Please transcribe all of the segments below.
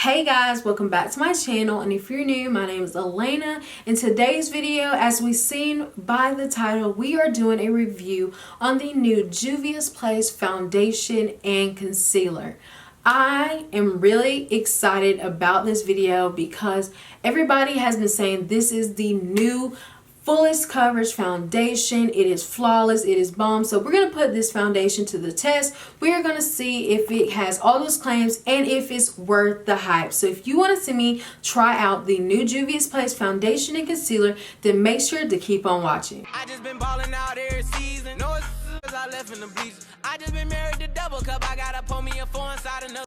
Hey guys, welcome back to my channel, and if you're new, my name is Elena. In today's video, as we've seen by the title, we are doing a review on the new Juvia's Place foundation and concealer. I am really excited about this video because everybody has been saying this is the new fullest coverage foundation. It is flawless, it is bomb. So we're going to put this foundation to the test. We are going to see if it has all those claims and if it's worth the hype. So if you want to see me try out the new Juvia's Place foundation and concealer, then make sure to keep on watching. I just been balling out every season. No excuses, I left in the bleachers. I just been married to double cup. I gotta pull me a four inside another.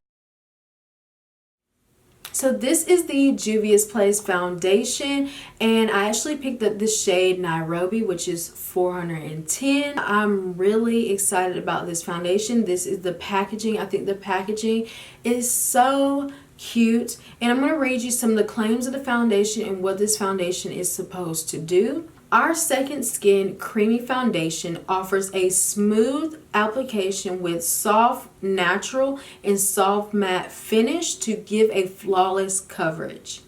So this is the Juvia's Place foundation, and I actually picked up the shade Nairobi, which is 410. I'm really excited about this foundation. This is the packaging. I think the packaging is so cute, and I'm going to read you some of the claims of the foundation and what this foundation is supposed to do. Our Second Skin Creamy Foundation offers a smooth application with soft, natural, and soft matte finish to give a flawless coverage.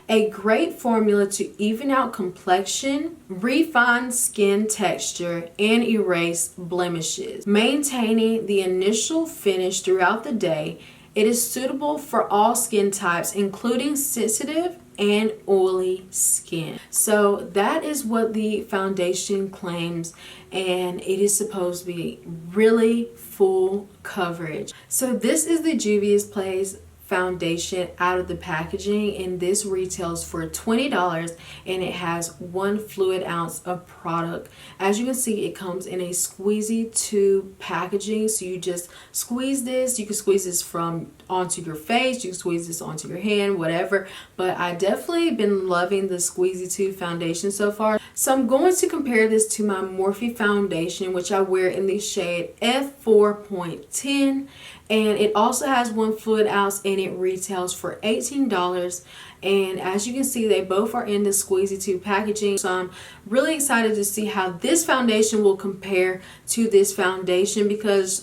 A great formula to even out complexion, refine skin texture, and erase blemishes. Maintaining the initial finish throughout the day, it is suitable for all skin types, including sensitive and oily skin. So that is what the foundation claims, and it is supposed to be really full coverage. So this is the Juvia's Place foundation out of the packaging, and this retails for $20, and it has 1 fluid ounce of product. As you can see, it comes in a squeezy tube packaging, so you just squeeze this. You can squeeze this from onto your face, you can squeeze this onto your hand, whatever, but I definitely been loving the squeezy tube foundation so far. So I'm going to compare this to my Morphe foundation, which I wear in the shade F4.10, and it also has 1 fluid ounce, and it retails for $18. And as you can see, they both are in the squeezy tube packaging. So I'm really excited to see how this foundation will compare to this foundation, because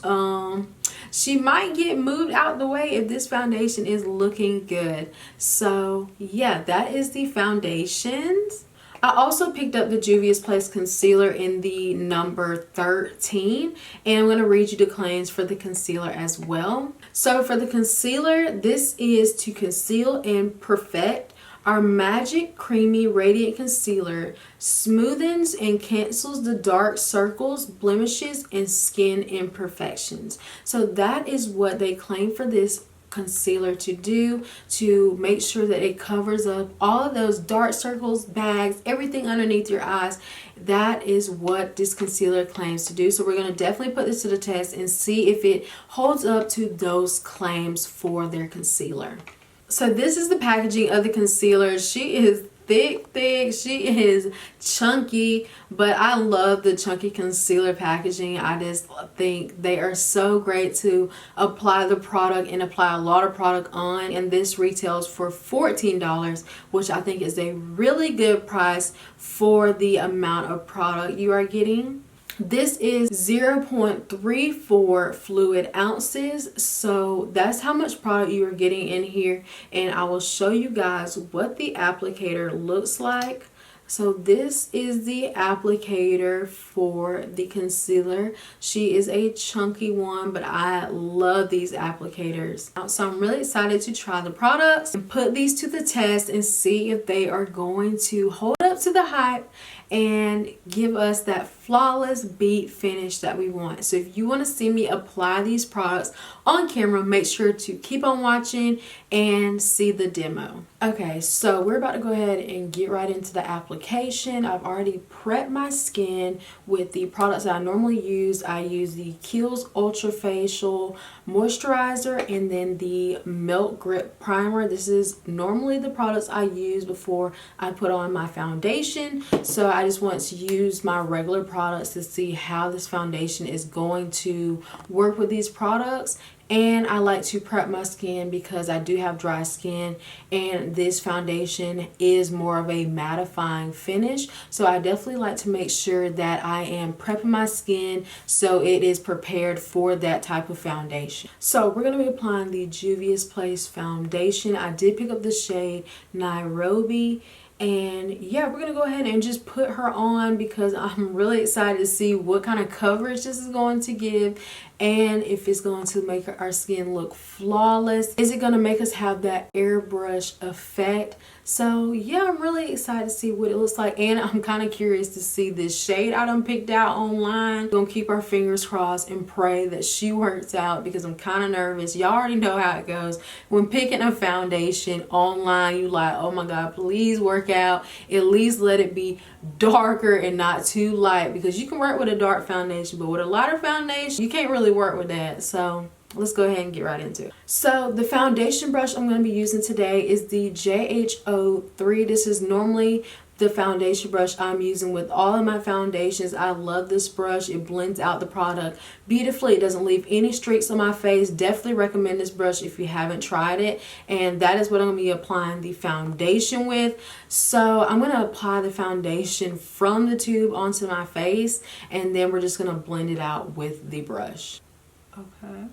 she might get moved out the way if this foundation is looking good. So yeah, that is the foundations. I also picked up the Juvia's Place concealer in the number 13, and I'm going to read you the claims for the concealer as well. So for the concealer, this is to conceal and perfect. Our Magic Creamy Radiant Concealer smoothens and cancels the dark circles, blemishes, and skin imperfections. So that is what they claim for this concealer to do, to make sure that it covers up all of those dark circles, bags, everything underneath your eyes. That is what this concealer claims to do. So we're going to definitely put this to the test and see if it holds up to those claims for their concealer. So this is the packaging of the concealer. She is thick, she is chunky, but I love the chunky concealer packaging. I just think they are so great to apply the product and apply a lot of product on, and this retails for $14, which I think is a really good price for the amount of product you are getting. This is 0.34 fluid ounces, so that's how much product you are getting in here, and I will show you guys what the applicator looks like. So this is the applicator for the concealer. She is a chunky one, but I love these applicators. So I'm really excited to try the products and put these to the test and see if they are going to hold up to the hype and give us that flawless beat finish that we want. So if you want to see me apply these products on camera, make sure to keep on watching and see the demo. Okay, so we're about to go ahead and get right into the application. I've already prepped my skin with the products that I normally use. I use the Kiehl's Ultra Facial Moisturizer and then the Melt Grip Primer. This is normally the products I use before I put on my foundation. So I just want to use my regular products to see how this foundation is going to work with these products. and I like to prep my skin because I do have dry skin, and this foundation is more of a mattifying finish. So I definitely like to make sure that I am prepping my skin so it is prepared for that type of foundation. So we're going to be applying the Juvia's Place foundation. I did pick up the shade Nairobi. And yeah, we're gonna go ahead and just put her on because I'm really excited to see what kind of coverage this is going to give, and if it's going to make our skin look flawless. Is it gonna make us have that airbrush effect? So yeah, I'm really excited to see what it looks like, and I'm kind of curious to see this shade I done picked out online. We're gonna keep our fingers crossed and pray that she works out because I'm kind of nervous. Y'all already know how it goes when picking a foundation online. You like, oh my god, please work out. At least let it be darker and not too light, because you can work with a dark foundation, but with a lighter foundation you can't really work with that. So let's go ahead and get right into it. So the foundation brush I'm going to be using today is the JH03. This is normally the foundation brush I'm using with all of my foundations. I love this brush. It blends out the product beautifully. It doesn't leave any streaks on my face. Definitely recommend this brush if you haven't tried it. And that is what I'm going to be applying the foundation with. So I'm going to apply the foundation from the tube onto my face, and then we're just going to blend it out with the brush. Okay.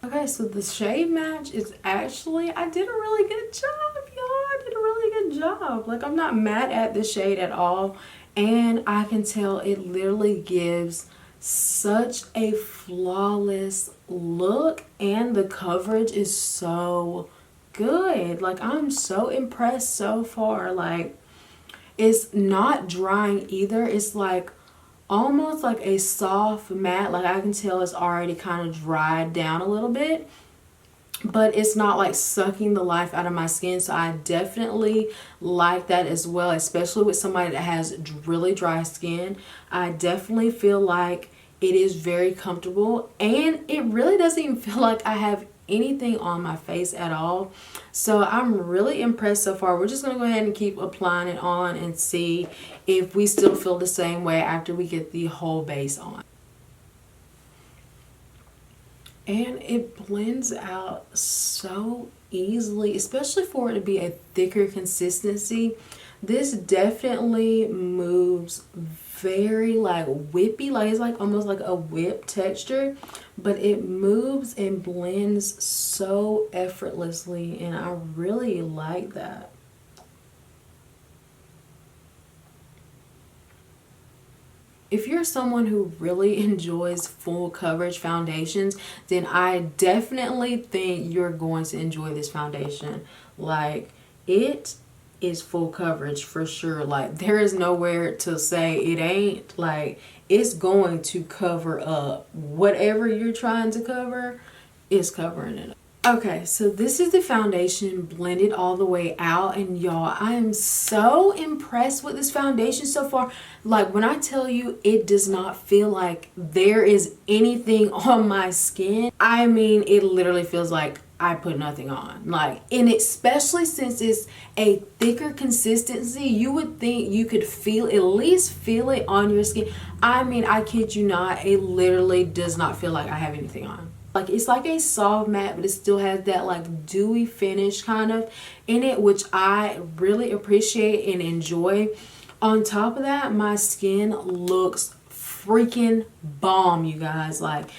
Okay, so the shade match is actually, I did a really good job, y'all. I did a really good job. Like, I'm not mad at the shade at all. And I can tell it literally gives such a flawless look, and the coverage is so good. Like, I'm so impressed so far. Like, it's not drying either. It's like almost like a soft matte. Like, I can tell it's already kind of dried down a little bit, but it's not like sucking the life out of my skin. So I definitely like that as well, especially with somebody that has really dry skin. I definitely feel like it is very comfortable, and it really doesn't even feel like I have anything on my face at all. So I'm really impressed so far. We're just going to go ahead and keep applying it on and see if we still feel the same way after we get the whole base on. And it blends out so easily, especially for it to be a thicker consistency. This definitely moves very like whippy, like it's like almost like a whip texture, but it moves and blends so effortlessly, and I really like that. If you're someone who really enjoys full coverage foundations, then I definitely think you're going to enjoy this foundation. Like, it is full coverage for sure. Like, there is nowhere to say it ain't. Like, it's going to cover up whatever you're trying to cover. It's covering it up. Okay, so this is the foundation blended all the way out, and y'all, I am so impressed with this foundation so far. Like, when I tell you it does not feel like there is anything on my skin, I mean, it literally feels like I put nothing on. Like, and especially since it's a thicker consistency, you would think you could feel, at least feel it on your skin. I mean, I kid you not, it literally does not feel like I have anything on. Like, it's like a soft matte, but it still has that like dewy finish kind of in it, which I really appreciate and enjoy. On top of that, my skin looks freaking bomb, you guys. Like,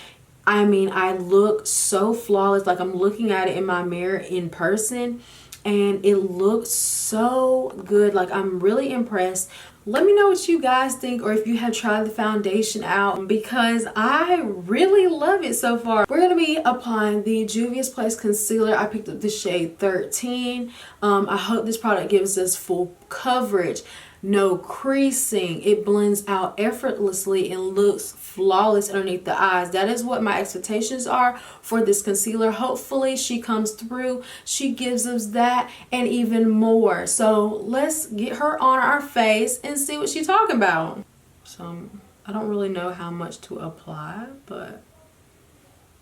I mean, I look so flawless. Like, I'm looking at it in my mirror in person, and it looks so good. Like, I'm really impressed. Let me know what you guys think, or if you have tried the foundation out, because I really love it so far. We're going to be applying the Juvia's Place concealer. I picked up the shade 13. I hope this product gives us full coverage, no creasing. It blends out effortlessly and looks flawless underneath the eyes. That is what my expectations are for this concealer. Hopefully she comes through. She gives us that and even more. So let's get her on our face and see what she's talking about. So I don't really know how much to apply, but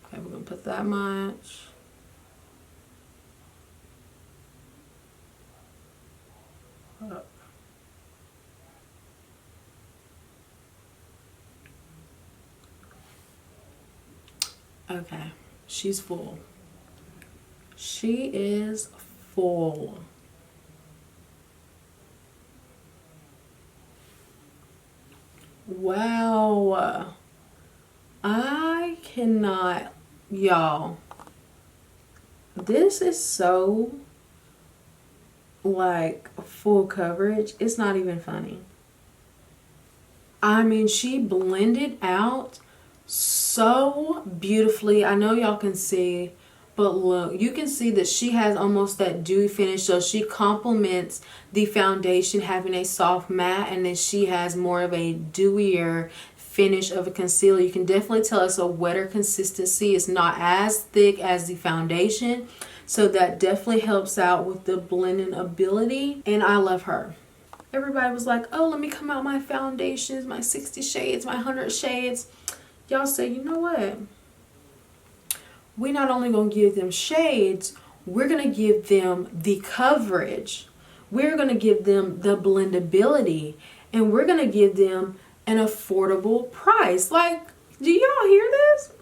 okay, we're gonna put that much. Okay, she's full. She is full. Wow. I cannot, y'all. This is so like full coverage. It's not even funny. I mean, she blended out so beautifully. I know y'all can see, but look, you can see that she has almost that dewy finish. So she complements the foundation having a soft matte, and then she has more of a dewier finish of a concealer. You can definitely tell it's a wetter consistency. It's not as thick as the foundation, so that definitely helps out with the blending ability, and I love her. Everybody was like, oh, let me come out my foundations, my 60 shades, my 100 shades. Y'all say, you know what? We're not only going to give them shades, we're going to give them the coverage. We're going to give them the blendability, and we're going to give them an affordable price. Like, do y'all hear this?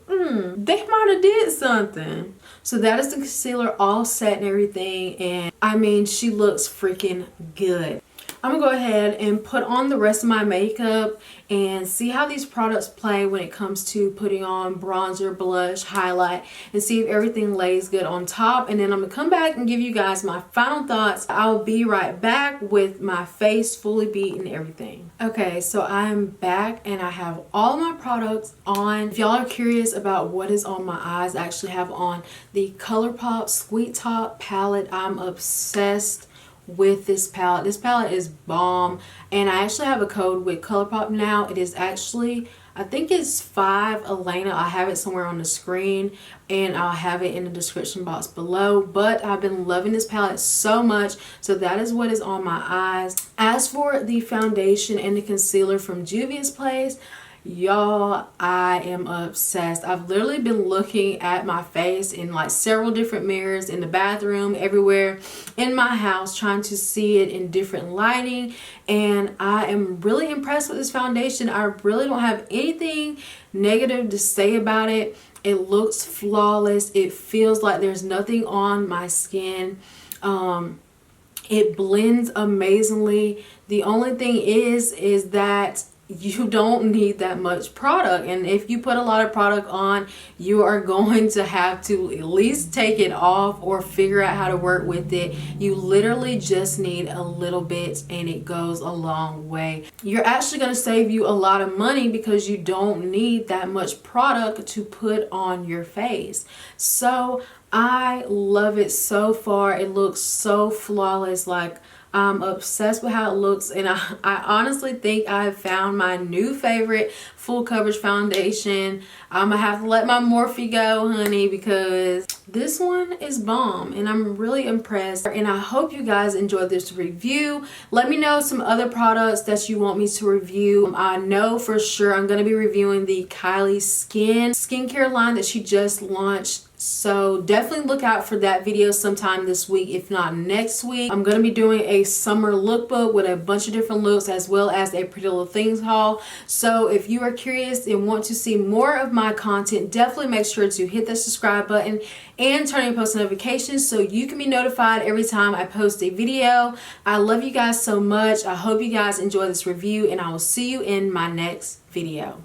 They might have did something. So that is the concealer all set and everything, and I mean, she looks freaking good. I'm gonna go ahead and put on the rest of my makeup and see how these products play when it comes to putting on bronzer, blush, highlight, and see if everything lays good on top. And then I'm gonna come back and give you guys my final thoughts. I'll be right back with my face fully beat and everything. Okay, so I'm back and I have all my products on. If y'all are curious about what is on my eyes, I actually have on the Colourpop Sweet Top palette. I'm obsessed with this palette. This palette is bomb, and I actually have a code with Colourpop now. It is actually, I think it's 5 Elena. I have it somewhere on the screen, and I'll have it in the description box below. But I've been loving this palette so much, so that is what is on my eyes. As for the foundation and the concealer from Juvia's Place, y'all, I am obsessed. I've literally been looking at my face in like several different mirrors, in the bathroom, everywhere in my house, trying to see it in different lighting, and I am really impressed with this foundation. I really don't have anything negative to say about it. It looks flawless. It feels like there's nothing on my skin. It blends amazingly. The only thing is that you don't need that much product, and if you put a lot of product on, you are going to have to at least take it off or figure out how to work with it. You literally just need a little bit, and it goes a long way. You're actually going to save you a lot of money because you don't need that much product to put on your face. So I love it so far. It looks so flawless. Like, I'm obsessed with how it looks, and I honestly think I've found my new favorite full coverage foundation. I'm gonna have to let my Morphe go, honey, because this one is bomb, and I'm really impressed. And I hope you guys enjoyed this review. Let me know some other products that you want me to review. I know for sure I'm gonna be reviewing the Kylie skincare line that she just launched. So definitely look out for that video sometime this week, if not next week. I'm going to be doing a summer lookbook with a bunch of different looks, as well as a Pretty Little Things haul. So if you are curious and want to see more of my content, definitely make sure to hit the subscribe button and turn on post notifications so you can be notified every time I post a video. I love you guys so much. I hope you guys enjoy this review, and I will see you in my next video.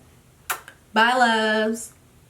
Bye, loves.